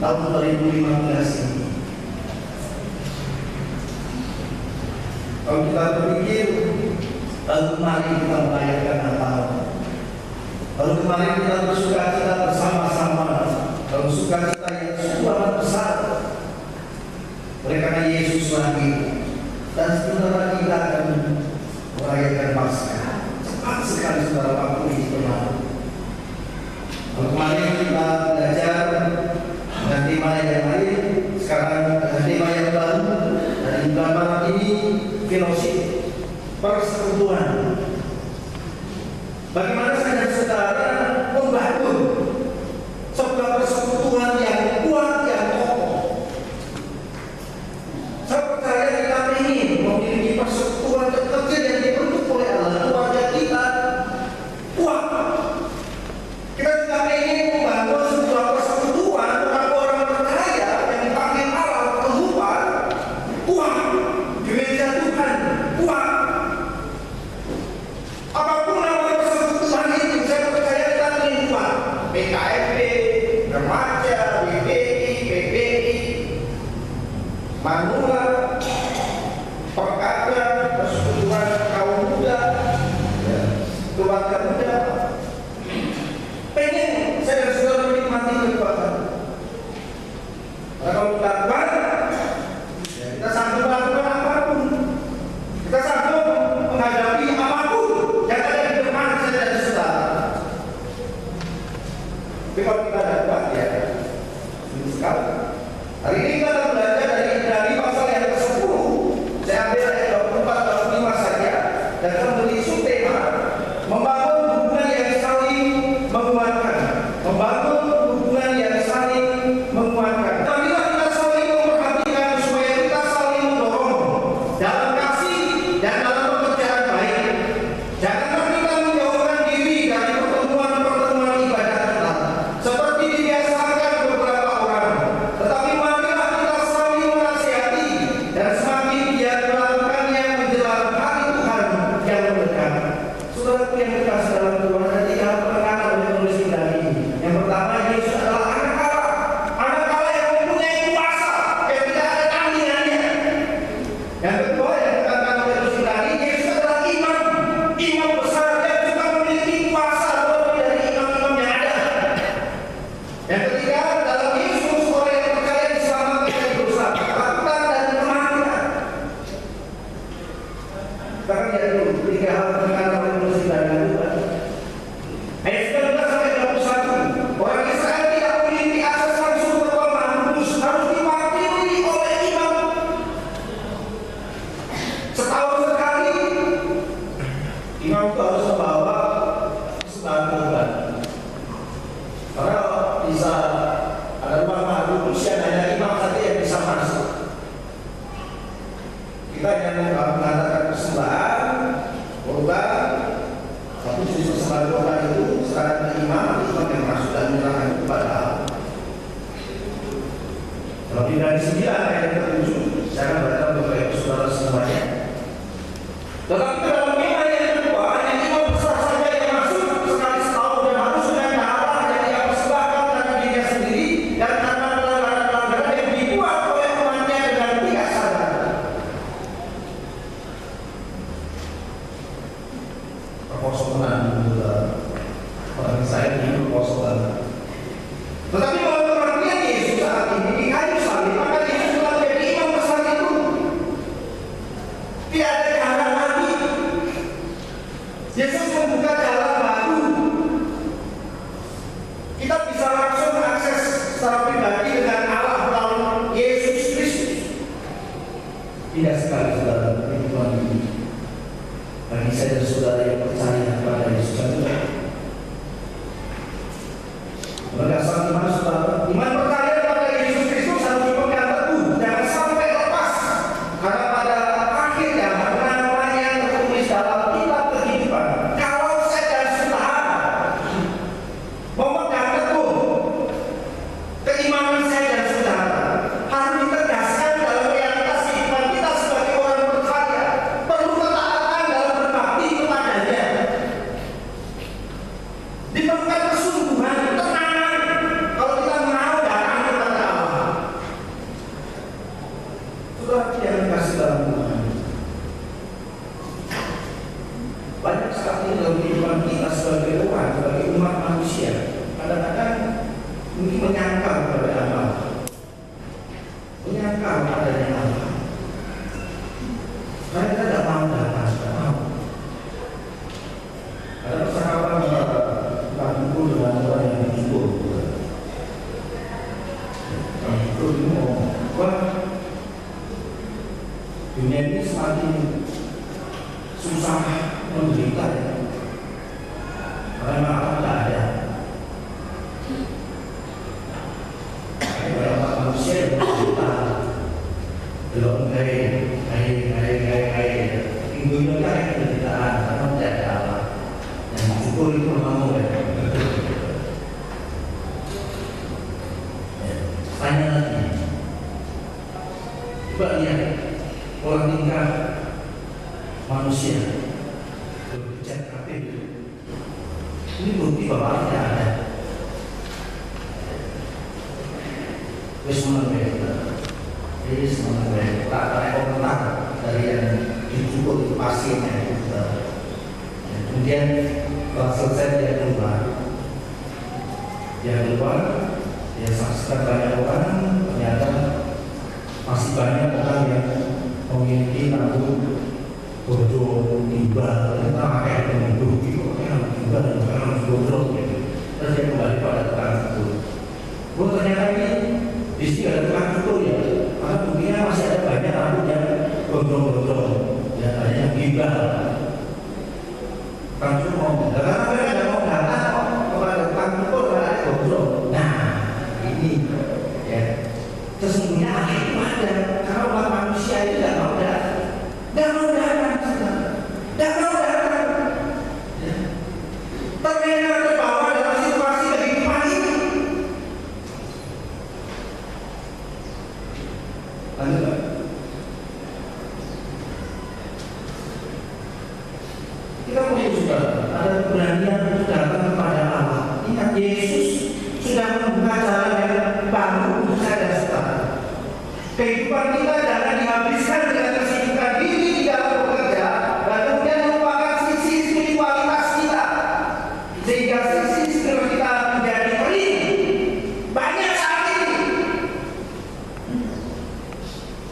tahun 2015 ini. Kalau kita berpikir, tahun kemarin kita merayakan Natal, tahun kemarin kita bersukacita bersama-sama, dalam sukacita yang sangat besar karena Yesus lahir, dan sebentar lagi kita akan merayakan Paskah. Cepat sekali saudara waktu ini berlalu. Kalau kemarin kita belajar dengan tema yang lain, sekarang dengan tema yang baru, dan dalam ini fellowship, persekutuan. Bagaimana saya dan saudara membangun sebuah persekutuan yang kuat, yang kokoh. Saya percaya kita ingin memiliki persekutuan kecil yang dibentuk oleh Allah, keluarga kita kuat. Kita juga ingin membangun sebuah persekutuan orang-orang percaya yang dipanggil Allah kehidupan kuat, gereja Tuhan kuat. Apapun nama persekutuan itu, saya percaya kita ingin kuat. PKFB, remaja, PBI, Manula, Perkada, persekutuan kaum muda, keluarga muda. Pengen saya dan saudara menikmati kekuatan. Kalau kita kuat, ya kita sanggup melakukan apapun. Kita sanggup menghadapi apapun yang ada di depan saya dan saudara. Tapi kalau kita ada kuat, ya ini sekali. Hari ini kita akan belajar dari pasal yang ke-10. Saya ambil ayat 24-25 saja, dan kita memberi subtema membangun hubungan yang saling menguatkan. Membangun hubungan yang saling menguatkan. Marilah kita saling memperhatikan supaya kita saling mendorong dalam kasih dan dalam pekerjaan baik. Janganlah kita menjauhkan diri dari pertemuan-pertemuan ibadah kita, seperti dibiasakan beberapa orang. Tetapi marilah kita saling menasihati, dan semakin giat melakukannya menjelang hari Tuhan yang mendekat. Saudaraku yang dikasih dalam Tuhan, ada 3 penekanan oleh penulis Ibrani ini. Yang pertama, Yesus adalah anak Allah yang mempunyai kuasa yang tidak ada tandingannya. Yang kedua yang dikatakan oleh penulis Ibrani, Yesus adalah imam besar yang juga memiliki kuasa lebih dari imam-imam yang ada. Yang ketiga, dalam Yesus orang yang percaya diselamatkan dari dosa, ketakutan dan kematian. Sekarang lihat dulu 3 hal penekanan oleh penulis Ibrani itu. Ayat 19 sampai 21. Orang Israel tidak memiliki akses langsung ke Tuhan Kudus, harus diwakili oleh imam. Setahun sekali imam itu harus membawa sembahan korban. Karena bisa ada rumah Maha Kudus yang hanya imam saja yang bisa masuk. Kita hanya mengadakan persembahan korban, satu jenis persembahan korban itu serahkan ke imam yang masuk dan menyerahkan kepada Allah. Kalau di Ibrani 9 ayat 7, saya akan baca untuk Bapak Saudara semuanya. Tetapi dalam tema yang kedua, hanya imam besar saja yang masuk sekali setahun dan harus dengan darah yang ia persembahkan karena dirinya sendiri dan karena pelanggaran-pelanggaran yang dibuat oleh umatnya dengan tidak sadar. Kekosongan orang saya ini kekosongan. Tetapi kalau pengertian Yesus saat ini di kayu salib, maka Yesus telah menjadi imam besar itu. Tidak ada jalan lagi. Yesus membuka jalan baru. Kita bisa langsung akses secara pribadi dengan Allah melalui Yesus Kristus. Tidak sekali saudara Tuhan ini. Bagi saya dan saudara yang percaya kepada Yesus Kristus. Berdasarkan iman saudara, iman percaya kepada Yesus Kristus harus dipegang teguh, jangan sampai lepas. Karena pada akhirnya namanya tertulis dalam kitab kehidupan. Kalau saya dan saudara memegang teguh keimanan saya dan saudara, harus ditegaskan dalam realitas kehidupan kita sebagai orang percaya. Perlu ketaatan dalam berbakti kepadanya. Diperlukan kesungguhan, ketenangan. Kalau kita mau datang kepada Allah, itu bingung. Wah, dunia ini semakin susah menderita ya. Karena maaf tidak ada. Banyak manusia yang menderita. Belum minggunya kan penderitaan karena tidak ada Allah. Yang syukur itu memang tanya lagi. Coba lihat orang tingkah manusia berbicara apa itu? Ini bukti bahwa tidak ada. Jadi semuanya tak ada komentar dari yang dicukup itu pasiennya. Kemudian selesai dia keluar, dia saksikan banyak orang, ternyata masih banyak orang yang memiliki rambut bodoh, timbal, kita pakai penuduh gitu, orang timbal dan orang bodoh gitu. Terus dia kembali pada tukang cukur. Ternyata ini di sini ada tukang cukur ya, karena mungkin masih ada banyak rambut yang bodoh-bodoh, ya ada yang timbal. Tukang cukur, karena mereka tidak mau datang kepada tukang cukur karena ada bodoh. Nah, ini ya sesungguhnya akhir itu ada. Kalau umat manusia itu tidak mau datang. Tidak mau datang, tidak mau datang. Terlena terbawa dalam situasi kehidupan ini. Lanjut. Kita punya juga ada keberanian untuk datang kepada Allah. Ingat Yesus sudah membuka jalan yang baru untuk saya dan saudara. Kehidupan kita jangan dihabiskan dengan kesibukan diri di dalam bekerja dan kemudian melupakan sisi spiritualitas kita, sehingga sisi spiritual kita menjadi kering. Banyak saat ini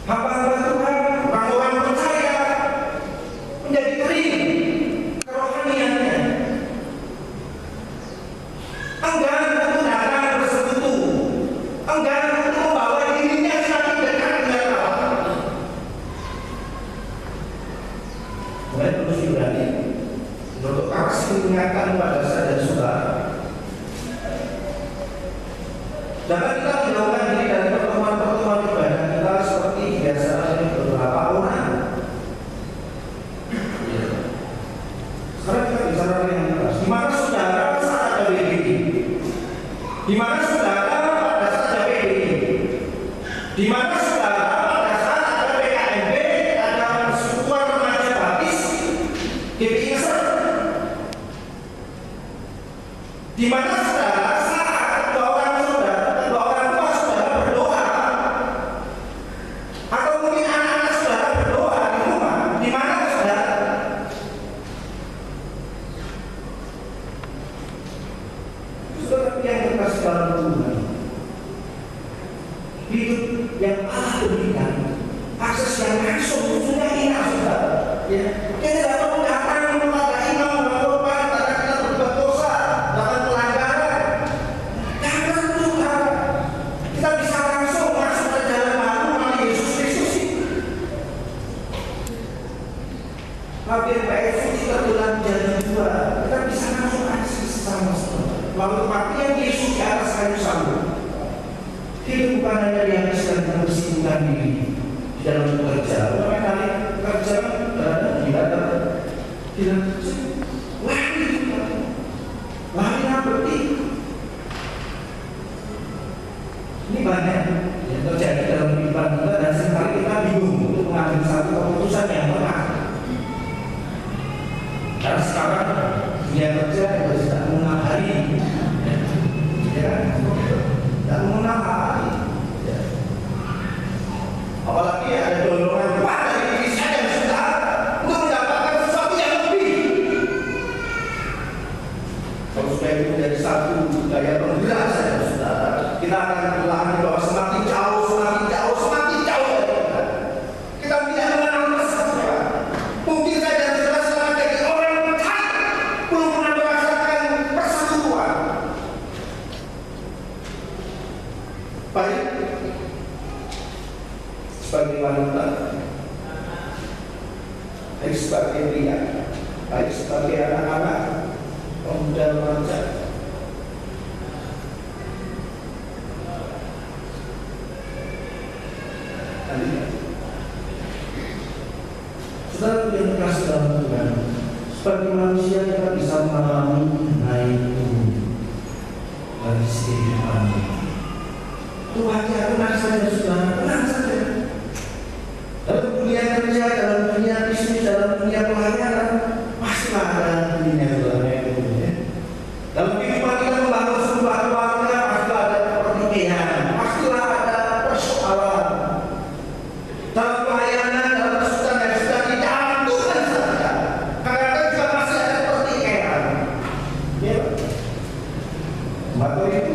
hamba-hamba Tuhan, orang-orang percaya menjadi kering kerohaniannya. Enggan untuk datang bersekutu, enggan untuk membawa dirinya semakin dekat dengan Allah. Mulai perlu berani untuk aksi mengingatkan pada saya dan saudara. Jangan kita menjauhkan diri dari pertemuan-pertemuan ibadah kita seperti biasa oleh beberapa orang. Sekarang kita bicara yang jelas. Di mana saudara saat ada WBD? Di mana saudara pada saat ada WBD? Di mana saudara pada saat ada PKMB, ada persekutuan remaja baptis, GPI Ngeser? Di mana saudara saat dua orang tua saudara berdoa, atau mungkin anak-anak saudara berdoa di rumah? Di mana saudara? Saudara yang terkasih dalam Tuhan, hidup yang Allah berikan, akses yang langsung sudah enak saudara. Ya, kita tidak perlu datang kepada imam berkorban karena kita berbuat dosa, bahkan pelanggaran. Jangan Tuhan, kita bisa langsung masuk ke jalan baru melalui Yesus Kristus. Hampir PFC kita telah menjadi dua, kita bisa langsung akses sama-sama. Lalu kematian Yesus di atas kayu salib. Hidup bukan hanya dihabiskan dengan kesibukan diri di dalam bekerja. Beberapa kali bekerja berada di dalam kerja. Lari seperti ini banyak yang terjadi dalam kehidupan kita dan seringkali kita bingung untuk mengambil satu keputusan yang tepat. Karena sekarang dunia kerja tidak mengenal hari, ya kan? Tidak mengenal hari. Apalagi ada dorongan kuat dari diri saya dan saudara untuk mendapatkan sesuatu yang lebih. Kalau sudah itu menjadi satu gaya penggerak saya dan saudara, kita akan perlahan bahwa semakin jauh dari kita. Kita tidak mengenal masalah. Mungkin saya dan saudara selama jadi orang percaya belum pernah merasakan persatuan. sebagai wanita, baik sebagai pria, baik sebagai anak-anak, pemuda remaja. Saudara yang kasih dalam Tuhan, sebagai manusia kita bisa mengalami naik turun dari kehidupan ini. Tuhan ya tenang saja saudara, tenang saja. Dalam dunia kerja, dalam dunia bisnis, dalam dunia pelayanan, pastilah ada dunia saudara yang ya. Dalam kehidupan kita membangun sebuah keluarga, pastilah ada pertikaian, pastilah ada persoalan. Dalam pelayanan, dalam kesulitan yang sudah dijalan Tuhan saja, kadang-kadang juga masih ada pertikaian. Ya, maka itu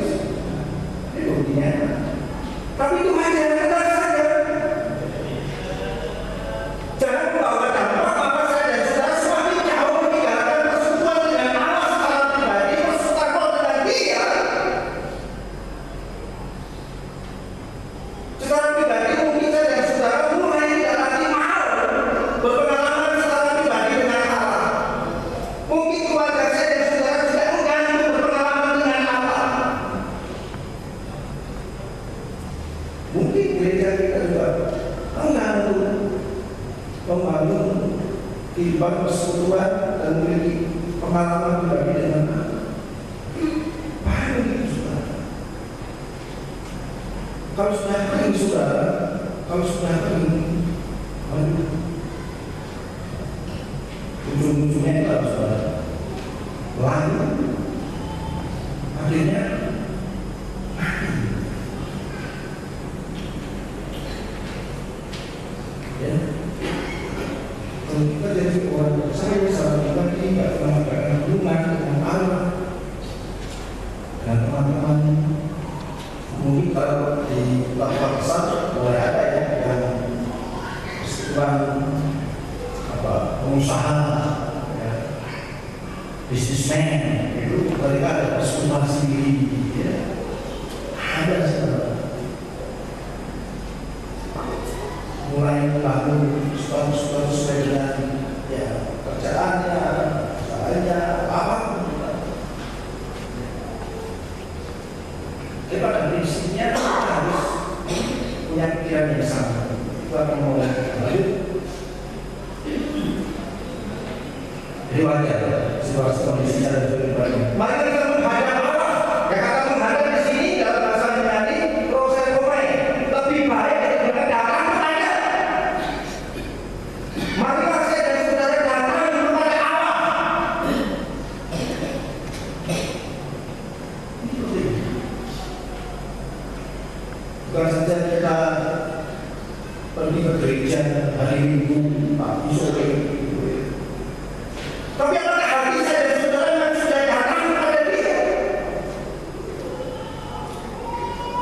dunia. Tapi Tuhan jangan tenang saja. Jangan membawa dampak apa saja. Saudara semakin jauh meninggalkan persekutuan dengan Allah secara pribadi, persekutuan dengan Dia. Secara pribadi mungkin saja saudara mulai tidak lagi mau berpengalaman secara pribadi dengan Allah. Mungkin keluarga saya dan saudara tidak enggan berpengalaman dengan Allah. Mungkin gereja kita juga enggan membangun kehidupan persekutuan dan memiliki pengalaman pribadi dengan Allah. Paham itu saudara? Kalau sudah kering saudara, kalau sudah kering, ujung-ujungnya itu harus saudara lalu akhirnya mati. Ya, kalau kita jadi orang percaya salah kita tidak pernah mengadakan hubungan dengan Allah dan teman-teman. Mungkin kalau di lapangan besar mulai ada ya yang persekutuan pengusaha, ya, bisnismen itu mereka ada persekutuan sendiri, ya. Ada saudara. Mulai membangun persekutuan sesuai dengan ya kerjaannya, usahanya, apapun. Jadi pada prinsipnya kita harus punya pikiran yang sama. Itu akan mulai lanjut. Jadi wajar situasi kondisinya dan sebagainya. Mari kita menghadap Allah. Yang kata menghadap di sini dalam bahasa Yunani proses komai. Lebih baik daripada datang kepada. Marilah saya dan saudara datang kepada Allah. Bukan saja kita pergi ke gereja hari Minggu pagi sore, tapi apakah hati saya dan saudara yang sudah datang kepada Dia?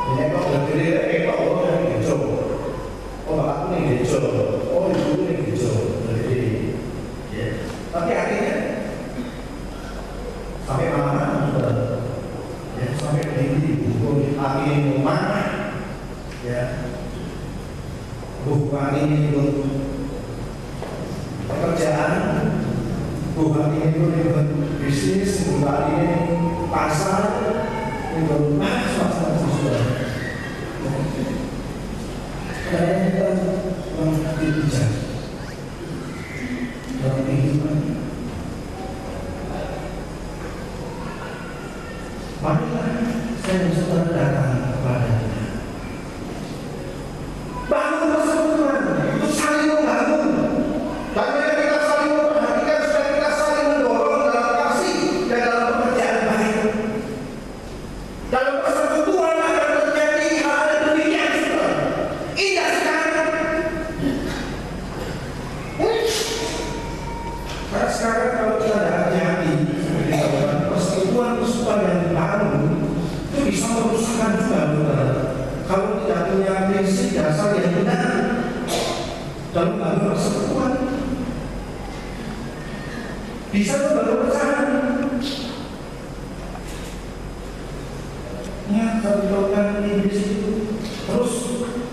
Ini kok bergerak, kok orang ini gejo, oh bapakku ini gejo, oh ibu ini gejo, bergede. Ya. Tapi akhirnya sampai mana? Ya, sampai di buku akhirnya mana? Ya, bukan ini untuk pekerjaan, bukan ini untuk bisnis, bukan ini pasar, untuk swasta sosial. Karena kita mengerti bijak dalam kehidupan. Marilah saya dan saudara datang kepada Dia. Bangun persekutuan itu saling membangun. Dan ketika kita saling memperhatikan, supaya kita saling mendorong dalam kasih dan dalam pekerjaan baik. Dalam persekutuan akan terjadi hal yang demikian juga. Indah sekali. Karena sekarang kalau kita ada hati-hati, persekutuan yang dibangun itu bisa merusakkan juga, saudara. Kalau tidak punya prinsip dasar yang benar dalam membangun persekutuan, bisa membangun perpecahan. Ya, satu program Inggris itu terus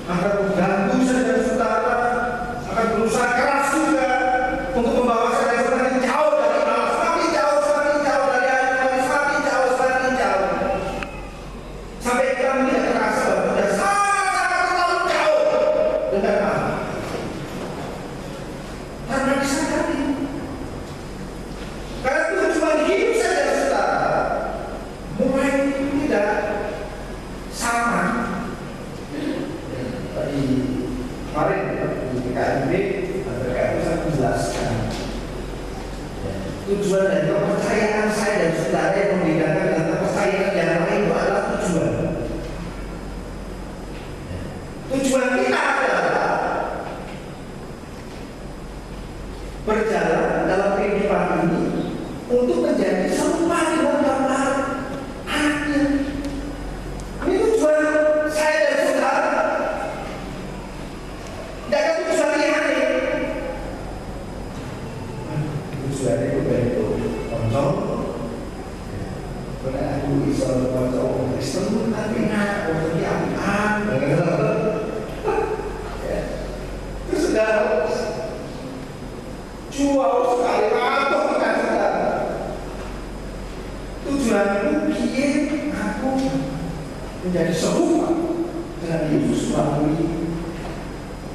akan mengganggu saja kemarin di KMB mereka itu saya menjelaskan tujuan dari kepercayaan saya dan saudara yang membedakan dengan kepercayaan yang lain itu adalah tujuan. Tujuan kita adalah berjalan dalam kehidupan ini untuk menjadi serupa dengan gambar anaknya. Ini tujuan saya dan saudara. Tidak ada tujuan yang aneh. Tujuan itu bentuk konco. Karena aku bisa konco Kristen, tapi nak konco diambil. Itu sudah jual sekali atau bukan saudara. Tujuanku biar aku menjadi serupa dengan Yesus melalui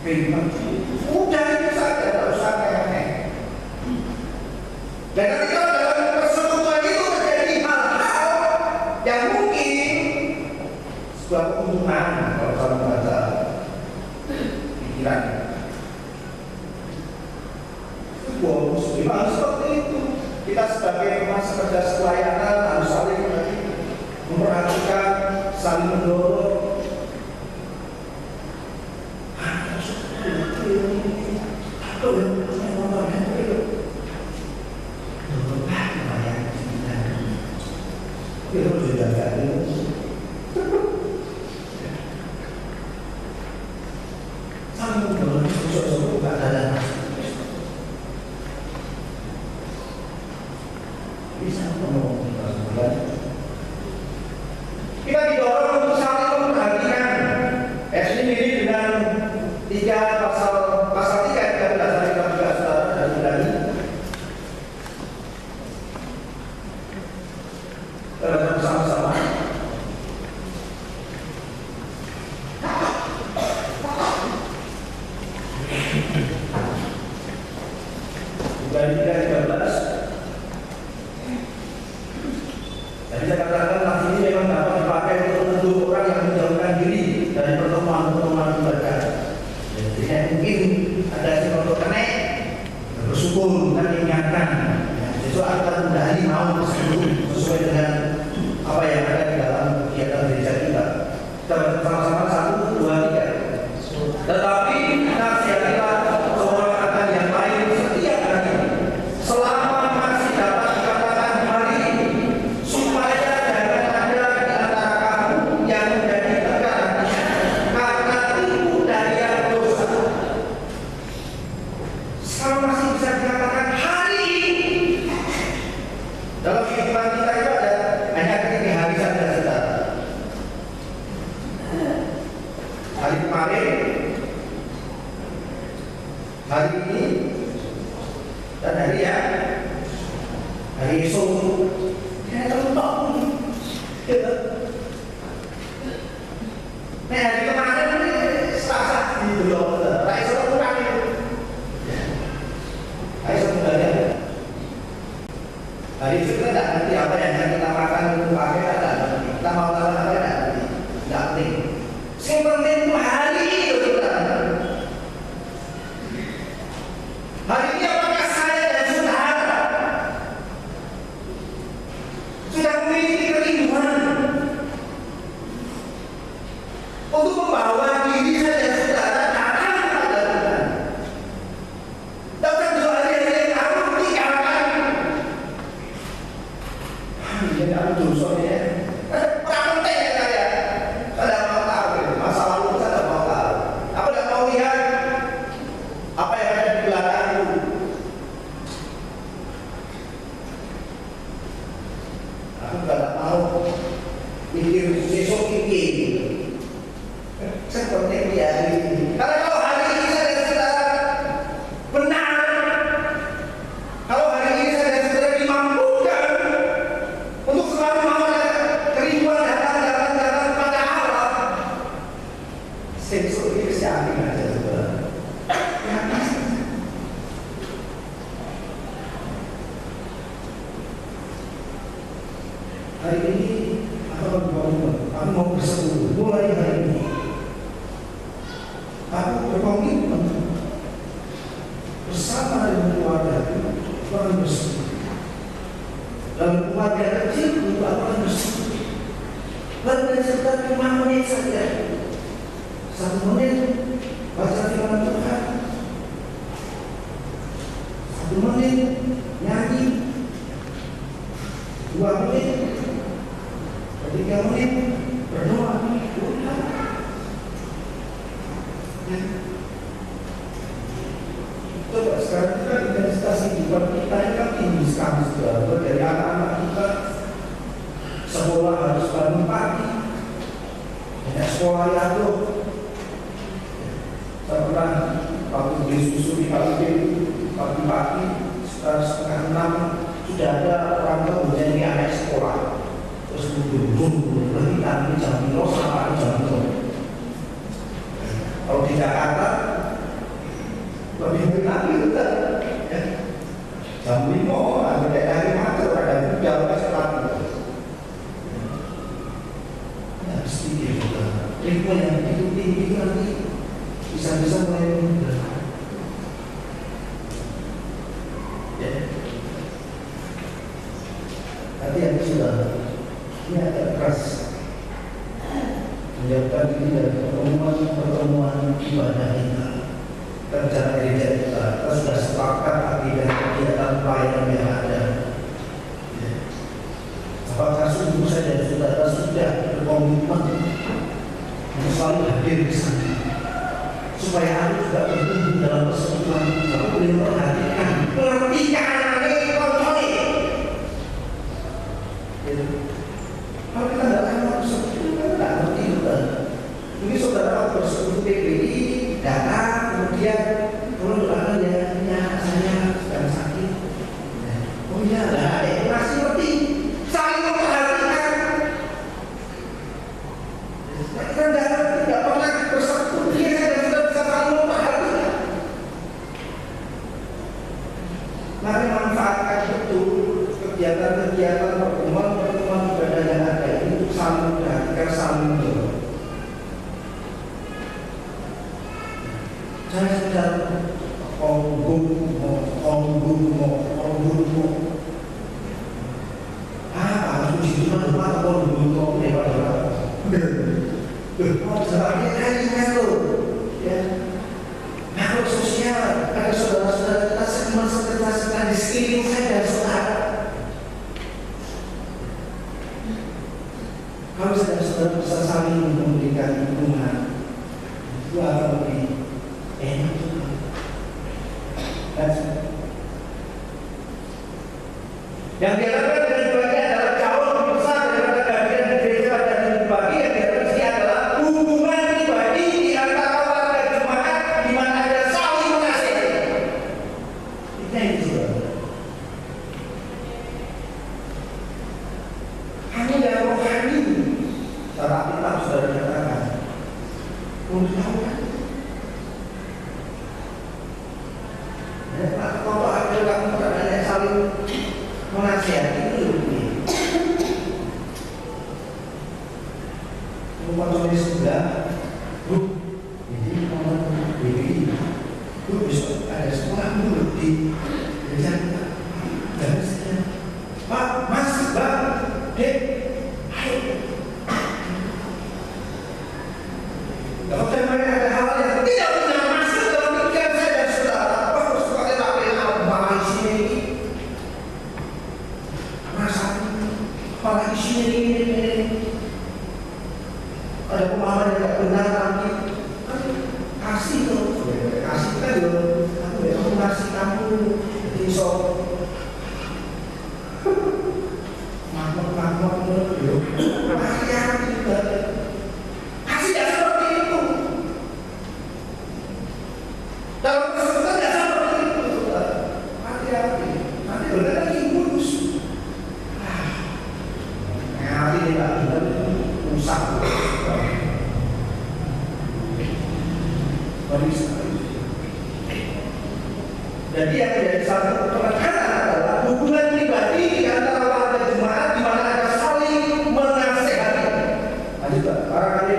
kehidupan. Udah itu saja, tidak usah aneh. Dan ketika dalam persekutuan itu terjadi hal-hal yang mungkin sebuah keuntungan kalau kamu baca pikiran. Bonus memang seperti itu. Kita sebagai teman sekerja pelayanan harus saling memperhatikan, saling mendorong. Kita didorong untuk saling memperhatikan. Ini mirip dengan 3 pasal 3 yang kita belajar juga saudara dan saudari. Kita baca bersama-sama. Dari 3:13. Jadi saya katakan hal ini memang dapat dipakai untuk menuduh orang yang menjauhkan diri dari pertemuan-pertemuan ibadah. Jadi mungkin ada yang untuk kenek bersyukur dan ingatkan. Itu akan kembali mau sesuai dengan apa yang ada di dalam kegiatan gereja kita. Kita bersama-sama 1, 2, 3. Tetapi nasihatilah seorang akan yang lain setiap hari selama masih dapat dikatakan hari ini, supaya jangan ada di antara kamu yang menjadi tegar karena tipu daya dosa. Selama masih bisa dikatakan hari ini, dalam kehidupan kita itu ada hanya ketika hari saja saudara. Hari kemarin, hari ini, dan hari ya, hari esok, kita terlupa. Nah hari kemarin ini Selasa di Blok, hari esok kurang itu. Hari esok kembali. Hari itu kita tidak ngerti apa yang kita makan itu pakai ada. Kita mau tahu apa tidak ngerti, tidak penting. Yang penting itu hari itu kita. Hari ini apakah saya dan saudara sudah memiliki kerinduan untuk membawa diri saya dan saudara datang kepada Tuhan? Datang dua hari yang lalu 3 kali. Ini aku dosa ya. Orang penting ya saya. Saya tidak mau tahu masa lalu, saya tidak mau tahu. Aku tidak mau lihat apa yang ada di belakangku. Aku tidak mau mikir besok ini. Seperti dia hari ini. Karena kalau hari ini saya dan saudara benar, kalau hari ini saya dan saudara dimampukan untuk selalu mau ada kerinduan datang kepada Allah, besok ini siapin aja saudara. Hari ini aku mau bersekutu mulai hari ini. bersama dengan keluarga itu orang bersekutu. Dalam keluarga kecil itu orang bersekutu. Lalu sekitar 5 menit saja, 1 menit baca firman Tuhan, 1 menit nyanyi, 2 menit, 3 menit berdoa. Coba sekarang kita intensitas kehidupan kita ini kan tinggi sekali saudara. Dari anak-anak kita sekolah harus bangun pagi, banyak sekolah itu. Saya pernah waktu beli susu di KUB pagi-pagi sekitar 5:30 sudah ada orang tua menjadi anak sekolah. Terus buru-buru berhenti nanti jam 5 sampai jam 6. Kalau di Jakarta lebih lagi juga ya. Jam 5 ada dari macet, ada jam kesempatan. Ya sedikit juga. Ritme yang itu tinggi nanti bisa-bisa mulai muda. Ya. Tapi yang sudah ini agak keras. Menjauhkan diri dari pertemuan ibadah kita, rencana gereja kita sudah sepakat akibat kegiatan pelayanan yang ada. Apakah sungguh saja saudara sudah berkomitmen untuk selalu hadir di sana, supaya aku juga bertumbuh dalam persekutuan? Aku boleh perhatikan, ini kontroli. Kalau kita tidak tahu persekutuan, kita tidak ngerti juga. Ini saudara bersekutu PBI datang, kemudian kalau doakan ya saya sedang sakit. Oh iya, ada masih ngerti, saling memperhatikan. Kita tidak pernah bersekutu, dia dan sudah bisa saling memperhatikan. Mari manfaatkan betul kegiatan-kegiatan pertemuan ibadah yang ada ini untuk saling memperhatikan, saling menjaga. Saya sedang konggum. Harus di mana mana konggum lewat. Sebagai kalian ya, makhluk sosial. Ada saudara-saudara kita sedang di sekeliling saya dan saudara. Kalau saudara bisa saling memberikan dukungan, itu akan lebih enak juga. Yang diharapkan dari bagi adalah jauh lebih besar daripada kehadiran di gereja pada minggu pagi. Yang diharapkan adalah hubungan pribadi di antara warga jemaat di mana ada saling mengasihi. Itu yang disebut. Hanya yang rohani. Secara kita sudah dikatakan. Untuk tahu kan? Kalau ada kamu ada saling menasihati itu lebih. Rumah di sebelah, ini orang BPI, besok ada sekolah dulu di gereja kita. Dan saya, Pak, Mas, Bang, Dek, ayo. Kalau saya ada hal yang tidak punya masuk dalam pikiran saya dan saudara, bagus sekali tak pernah sini. Apalagi sini ada pemahaman yang tidak benar nanti kasih tuh, kasih kan loh, aku kasih kamu di sok makmur loh, hati-hati juga, kasih tidak seperti itu, dalam kesulitan tidak seperti itu, hati-hati, nanti benar lagi mulus. Nanti tidak benar rusak. Jadi yang menjadi satu penekanan adalah hubungan pribadi di antara warga jemaat di mana ada saling menasehati. Lanjut barangkali.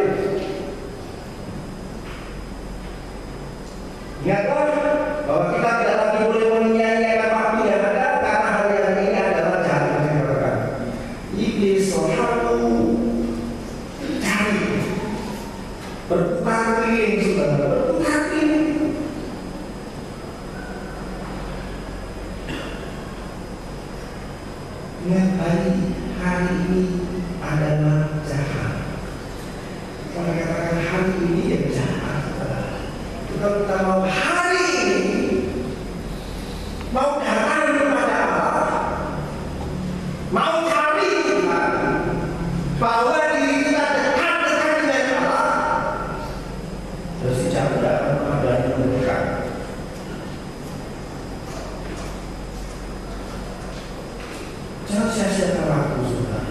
Ingatlah bahwa kita tidak lagi kalau kita mau hari ini mau datang kepada Allah, mau cari Tuhan, bahwa diri kita dekat dengan Allah, terus jauh dalam keadaan yang mendekat. Jangan sia-siakan waktu, saudara.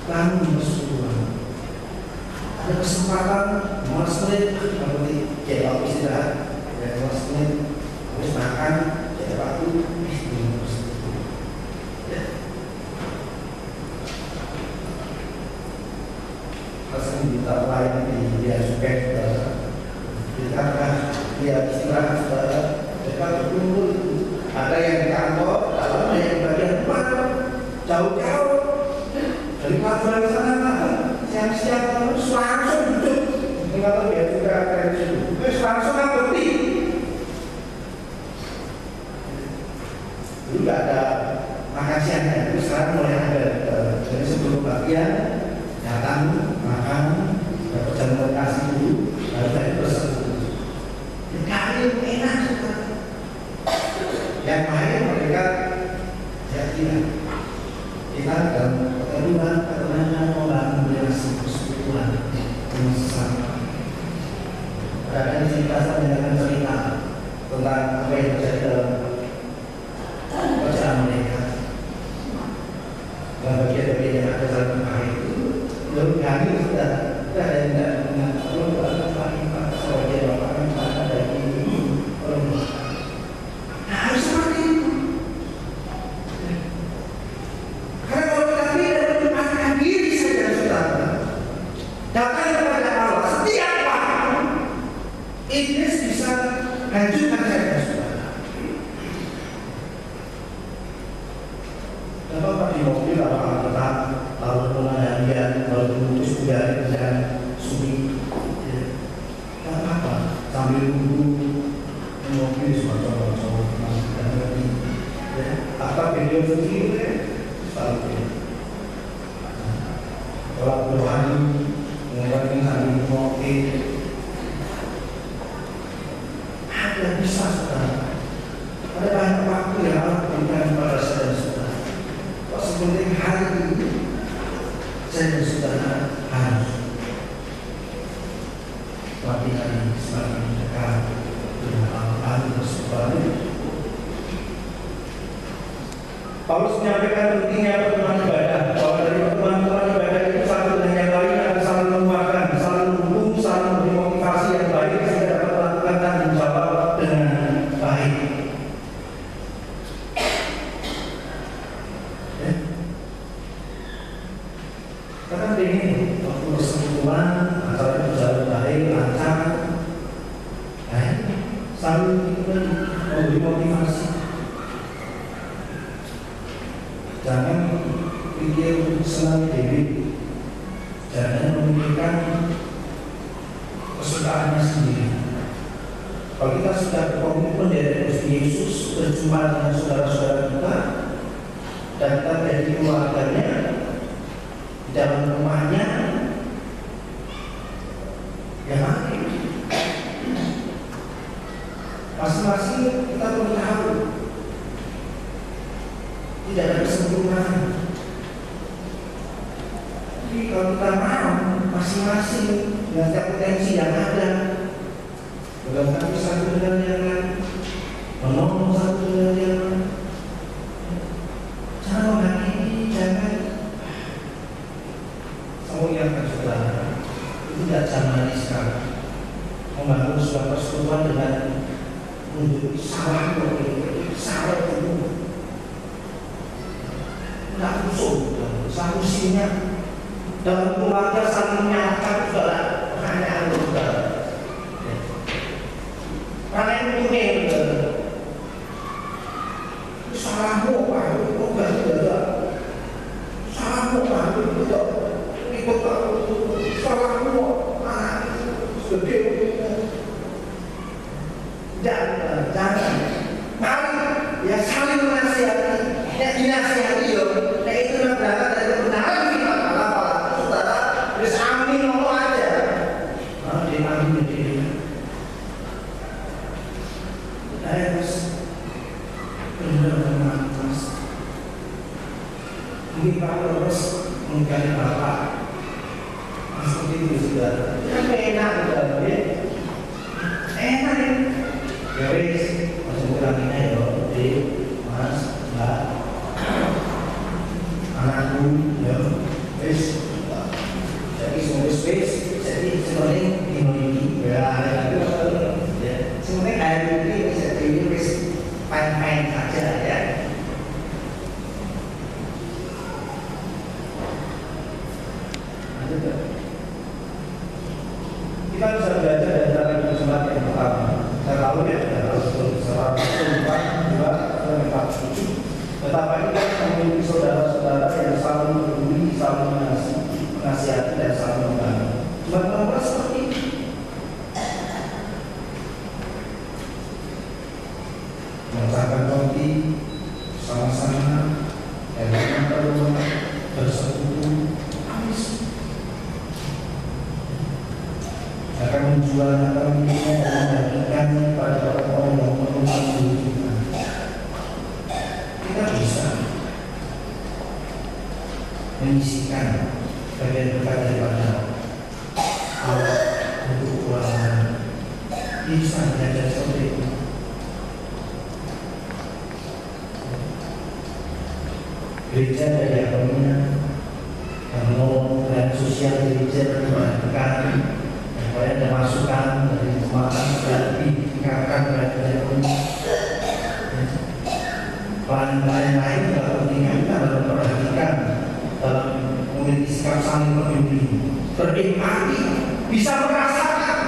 Lalu bersyukur. Ada kesempatan molas menit, seperti kayak waktu istirahat, ya molas menit, habis makan, jadi waktu, ya. Pasti kita lain di dia suka, kita dia istirahat, saudara, kita berkumpul. Ada yang di kantor, dalam yang di bagian luar, jauh-jauh dari pelabuhan sana, siang-siang terus langsung duduk. Kalau dia juga dari situ, terus langsung ngerti. Dulu nggak ada makan siangnya, terus sekarang mulai ada. Jadi sebelum latihan, datang makan, dapat jam lokasi dulu, lalu saya bersatu. Kali enak sekali. Yang lain mereka yakin kita dalam ketemuan membangun relasi persekutuan dengan sesama. Ada cerita saya dengan cerita tentang apa yang terjadi dalam pekerjaan mereka. Dan bagian-bagian yang ada dalam hari itu, belum kali sudah ada yang tidak mengenal orang lain sebagai bapak yang ada di rumah. Harus seperti itu. Karena kalau kita tidak menempatkan diri saja, saudara, datang kepada Allah setiap waktu, iblis bisa hancurkan saja, saudara. Bapak di mobil apa tetap lalu pengadaan lalu memutus udara dan sunyi, tak apa sambil menunggu mobil semacam-macam. Apa video sendiri selalu kalau berani mengatakan sambil mobil ada bisa, saudara. Ada banyak waktu yang Allah berikan kepada saya dan saudara. Kok seperti hari ini saya dan saudara harus latihan semakin dekat dengan Allah tersebut. Paulus menyampaikan pentingnya pertemuan ibadah, bahwa dari pertemuan ibadah itu satu dengan yang lain ada saling menguatkan, saling mendukung, saling memberi motivasi yang baik sehingga dapat melakukan tanggung jawab dengan baik. Ya. Kita kan ingin waktu persekutuan acaranya berjalan baik, lancar, saling memberi motivasi. Jangan pikir senang diri, jangan memikirkan kesukaannya sendiri. Kalau kita sudah berkomitmen dari Yesus, berjumpa dengan saudara-saudara kita, dan kita menjadi keluarganya, di dalam rumahnya, ya mari. Masing-masing kita perlu tahu. Tidak ada kesempurnaan. Jadi kalau kita mau masing-masing dengan setiap potensi yang ada, melengkapi satu dengan yang lain, menolong satu dengan yang lain. Jangan menghakimi, jangan. Saya ingatkan saudara, itu tidak zaman sekarang. Membangun sebuah persekutuan dengan menunjuk salah itu. Tidak usung, solusinya dalam keluarga saling menyalahkan saudara, hanya itu saudara. Karena itu salahmu Pak, itu enggak saudara. Salahmu Pak, itu ikut salahmu anak sedih. Jangan, mari ya saling menasihati. Ya dinasihati yo, nah itu berangkat dari kebenaran firman Allah. Saudara, terus amin ngomong aja. seperti itu sudah. Kan enak sudah, ya. Enak ya. Ya wes, masih kurangnya ya, Mas, Mbak, anakku, ya, wes. Jadi semua space, jadi sebenarnya ini ya, sebenarnya hari ini bisa ditulis main-main saja ya. Kita bisa belajar dari cara berjumlah yang pertama. Saya tahu ya, salah satu empat, dua, empat, tujuh. Betapa kita memiliki saudara-saudara yang saling peduli, saling menasihati dan saling membantu. Cuma seperti itu. Mengucapkan roti sama-sama, dan rumah bersekutu, habis. Akan menjual harta miliknya dan membagikannya pada orang-orang yang memerlukan kehidupan. Kita bisa menyisikan bagian berkat daripada Allah untuk keuangan. Bisa belajar seperti itu. Gereja dari agamanya, menolong dan sosial gereja memperhatikan. Supaya ada masukan dari jemaat supaya lebih ditingkatkan belajar lain-lain dalam meningkatkan dalam memperhatikan dalam memiliki sikap saling peduli, berempati, bisa merasakan.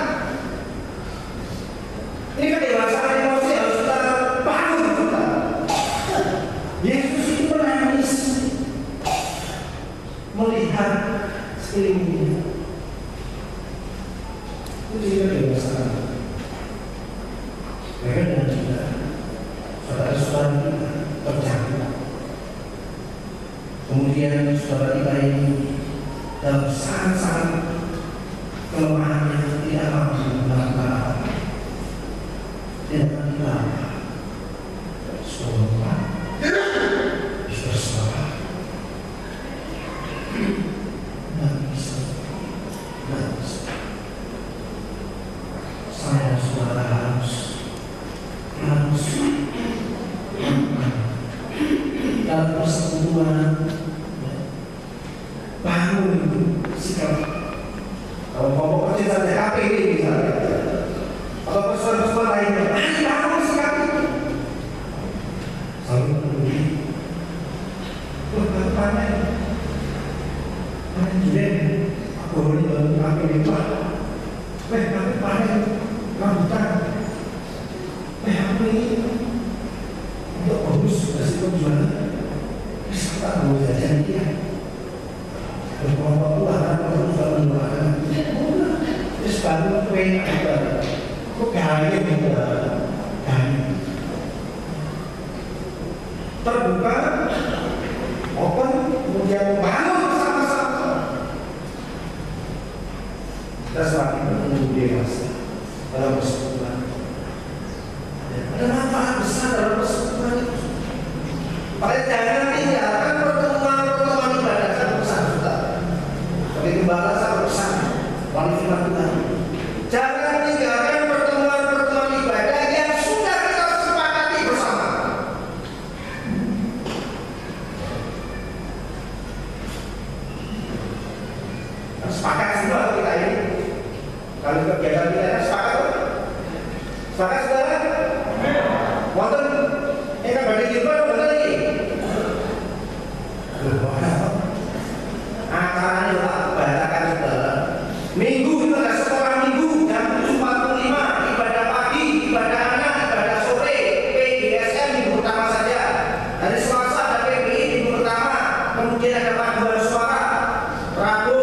Ini kedewasaan emosi harus kita bangun kita. Yesus itu menangis melihat sekelilingnya. Itu juga dewasa. Mereka dan juga saudara-saudara kita terjaga. Kemudian saudara kita ini dalam sangat-sangat kelemahan yang tidak mampu melakukan apa, tidak akan dilakukan. Sekolah, sekolah, nggak bisa. Saya saudara harus dalam persekutuan bangun sikap. Kalau mau kerja saja KPD misalnya, atau persoalan-persoalan lainnya, bangun sikap itu. Saling peduli. Panen julen, aku boleh bantu KPD Pak. Panen rambutan. Apa ini? Untuk bagus hasil penjualan. Bisa tak mau jajan dia. Berkelompok uang kalau juga menjualan. Terus baru kue apa? Kok gaya juga? Gaya. Terbuka, open, kemudian bangun sama-sama. Kita semakin menunggu dewasa dalam persekutuan. Ada manfaat besar dalam persekutuan itu. Maka jangan tinggalkan pertemuan-pertemuan ibadah satu persatu. Seperti gembala satu persatu, wali firman Tuhan. Jangan tinggalkan pertemuan-pertemuan ibadah yang sudah kita sepakati bersama. Sepakat semua kita ini. Kalau kegiatan kita sepakat, sepakat saudara. Wonten ingkang badhe nyimpen wonten iki. Acarane tak bacakan saudara. Minggu kita ada sekolah minggu jam 7.45, ibadah pagi, ibadah anak, ibadah sore, PGSM minggu pertama saja. Hari Selasa ada PBI minggu pertama, kemudian ada paduan suara, Rabu,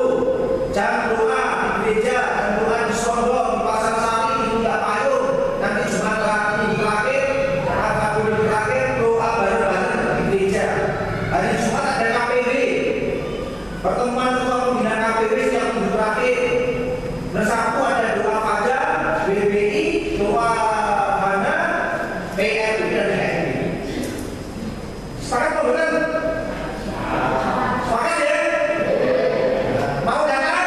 jam doa di gereja, jam doa di Sondong, di Pasar Sari, di Mulia Payung, nanti Jumat terakhir, doa bareng-bareng di gereja. Hari Jumat ada KPW, pertemuan ketua pembina KPW setiap minggu terakhir. Dan Sabtu ada doa fajar, BBI, doa Hana, PRI dan HMI. Sepakat apa benar? Sepakat ya? Mau datang?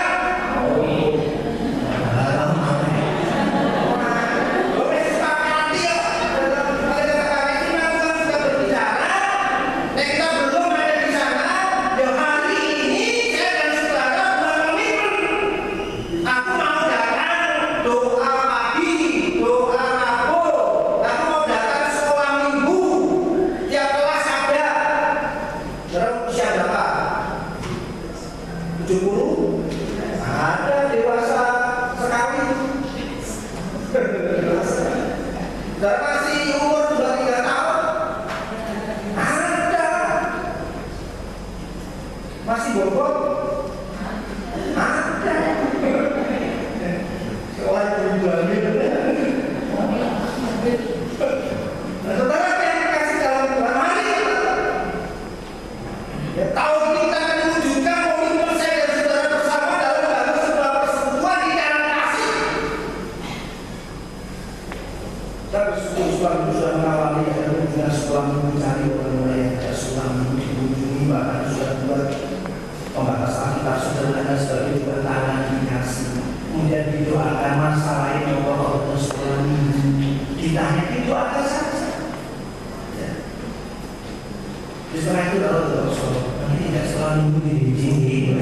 setelah itu kalau terus nanti tidak selalu di sini.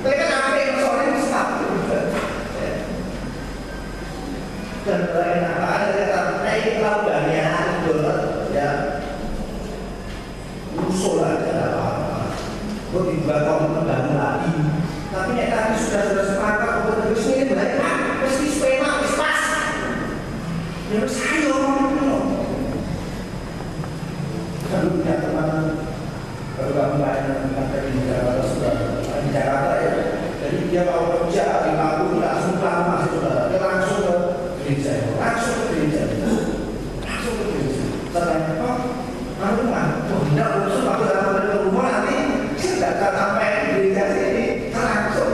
Tapi kan apa yang soalnya besar. Dan enak ada naik terlalu banyak dolar ya usul aja apa-apa. Kok dibuat bangun lagi. Tapi nek tadi sudah sepakat untuk terus ini mereka mesti skema pas. Ya saya kalau punya teman kalau kamu banyak di Jakarta sudah di Jakarta ya, jadi dia mau kerja di Lampung langsung pulang masih sudah dia langsung ke gereja, langsung ke gereja. Setelah itu, lalu tidak urusan waktu dalam dari rumah nanti tidak sampai di gereja sini langsung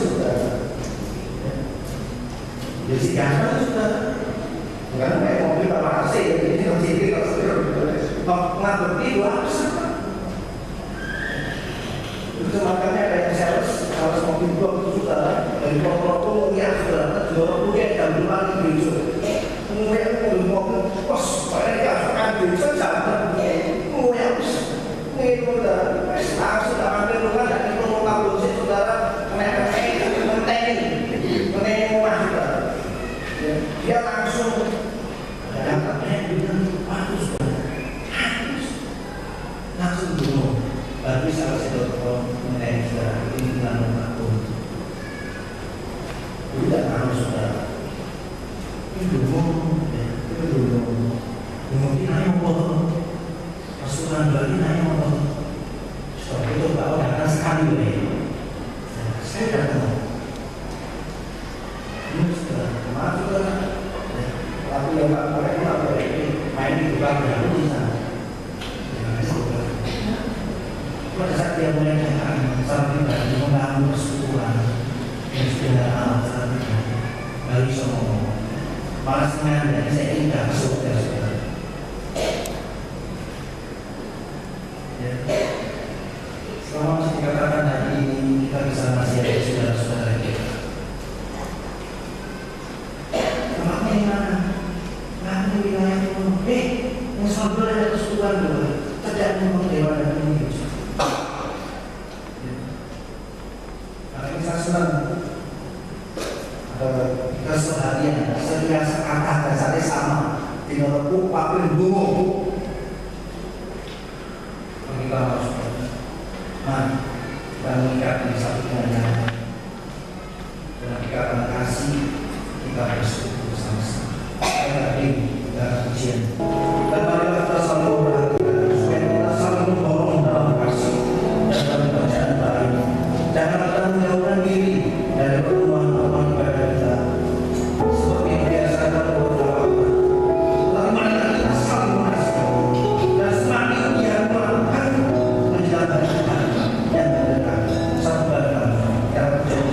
sudah. Jadi jangan sudah. Bukan kayak mobil apa AC, ini kalau sini kalau nggak berdiri harus itu makanya kayak sales mobil gua itu sudah dari pokok ya sudah jual punya jam 5 lagi besok kemudian mobil kos mereka akan bisa jalan kemudian ini udah sudah ambil rumah dan itu mau kabur sih saudara menteng rumah sudah dia langsung dapatnya bilang harus langsung dulu baru bisa sedot mengenai sudah ini dengan aku tidak harus sudah itu dulu mungkin ayo pasukan balik ayo setelah itu bawa datang sekali saya datang ini sudah masuk aku yang tak boleh main di depan dahulu di sana. Pada saat dia mulai datang sampai tadi mengganggu persekutuan yang sudah alam saat itu baru bisa ngomong. Malah sengaja saya tidak masuk ke saudara. Selama masih dikatakan hari ini kita bisa masih ada saudara-saudara kita. Tempatnya di mana? Nah, di wilayah itu, yang selalu ada persekutuan dulu, tidak memang dewa dan ini. Karena kita senang ada keseharian, setiap kata dasarnya sama, tinggal lepuk, pakai bunga. Kita harus, kita mengikat di satu dengan yang lain. Dan ikatan kasih kita bersekutu bersama-sama. Dan ujian dan marilah kita selalu berhati-hati supaya kita saling mendorong dalam kasih dan dalam bacaan baik. Jangan kita menjauhkan diri dari pertemuan ibadah kita seperti biasa dalam beberapa waktu. Tetapi marilah kita saling mengasihi dan semakin dia melakukan menjaga kita yang terdekat satu badan yang menjadi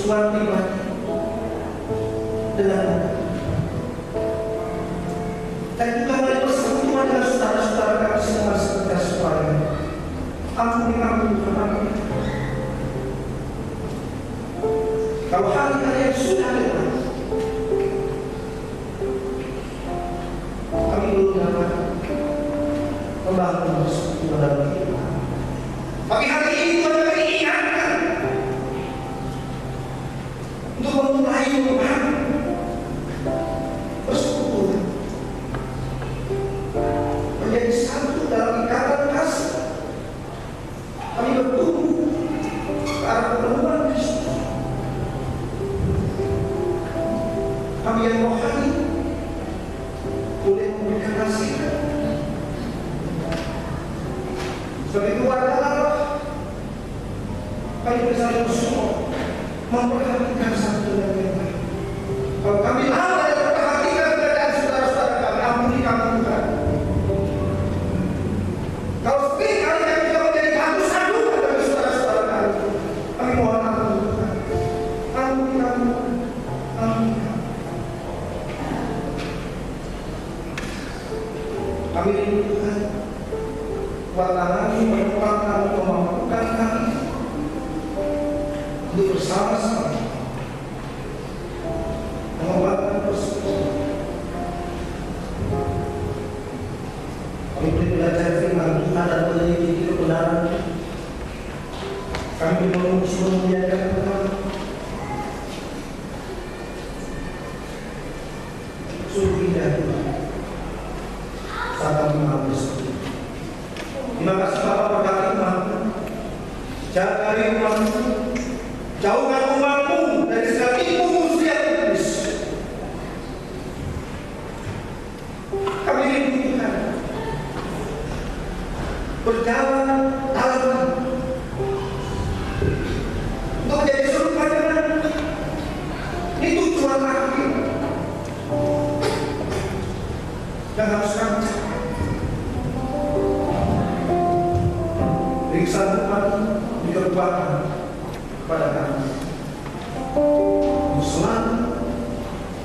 persekutuan pribadi dengan dan juga mulai persekutuan dengan saudara-saudara kami semua seperti supaya ampuni kami Tuhan, ampuni. Kalau hal kalian sudah lewat, kami belum dapat membangun persekutuan dalam kita. Tapi hari ini Tuhan kami ingatkan untuk memulai membangun persekutuan menjadi satu dalam ikatan kasih. Kami bertumbuh ke arah penemuan Kristus. Kami yang rohani boleh memberikan hasil sebagai keluarga Allah. Kami bisa bersyukur memperhatikan satu dan yang lain. Kalau kami lalai dalam memperhatikan keadaan saudara-saudara kami, ampuni kami Tuhan. Kalau sering kali kami juga menjadi hapus-hadukan dari saudara-saudara kami, kami mohon ampun Tuhan. Ampuni kami, ampuni kami. Kami rindu Tuhan, kuatlah kami, menopang kami, memampukan kami untuk bersama-sama mengobatkan persekutuan. Kami boleh belajar firman Tuhan dan meneliti kebenaran. Kami boleh memuji memuliakan Tuhan. Sungguh indah Tuhan saat kami mengambil persekutuan. Terima kasih Bapak berkati umat-Mu, jaga umat-Mu, jauhkan umat-Mu dari segala tipu muslihat iblis. Kami rindu Tuhan berjalan dalam untuk menjadi suri pandangan. Ini tujuan akhir yang harus kami capai. Periksa Tuhan dikerbakan kepada kami untuk selalu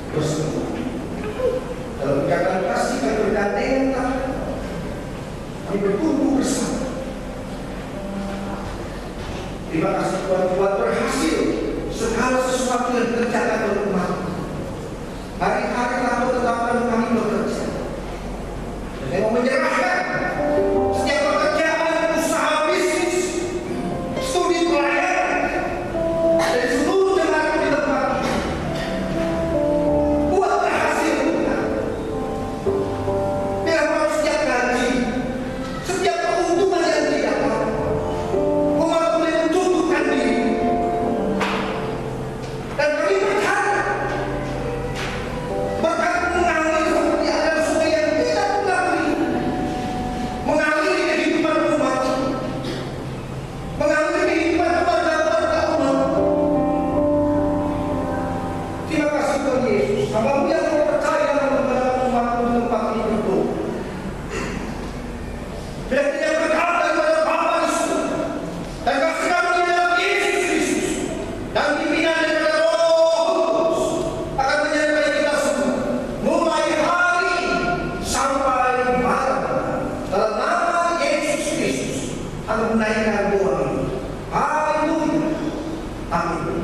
bersama dalam ikatan kasih. Kami bergandengan tangan, kami bertumbuh bersama. Terima kasih Tuhan buat berhasil segala sesuatu yang dikerjakan oleh umat. Hari-hari lalu tetapkan kami bekerja dan mau menyerahkan setiap pekerjaan, usaha bisnis, studi pelayanan dari seluruh jemaat di tempat ini. Buat berhasil Tuhan. Bila mau setiap gaji, setiap keuntungan yang didapat, umat boleh mencontohkan diri. Dan kami berharap berkat mengalir seperti ada sungai yang tidak pernah berhenti, mengaliri kehidupan umat, mengaliri kehidupan keluarga-keluarga umat. Terima kasih Tuhan Yesus. Hamba-Mu yang percaya dalam umat-Mu di tempat ini berdoa. Bila tidak berkat daripada Bapa di surga dan kasih karunia dalam Yesus Kristus dan pimpinan daripada Roh Kudus akan menyertai kita semua mulai hari sampai malam. Dalam nama Yesus Kristus akan menaikkan doa ini. Haleluya. Amin.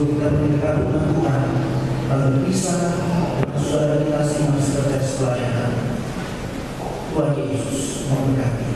sebelum kita meninggalkan rumah Tuhan, lalu berpisah dengan saudara kita masing-masing terkait pelayanan. Tuhan Yesus memberkati.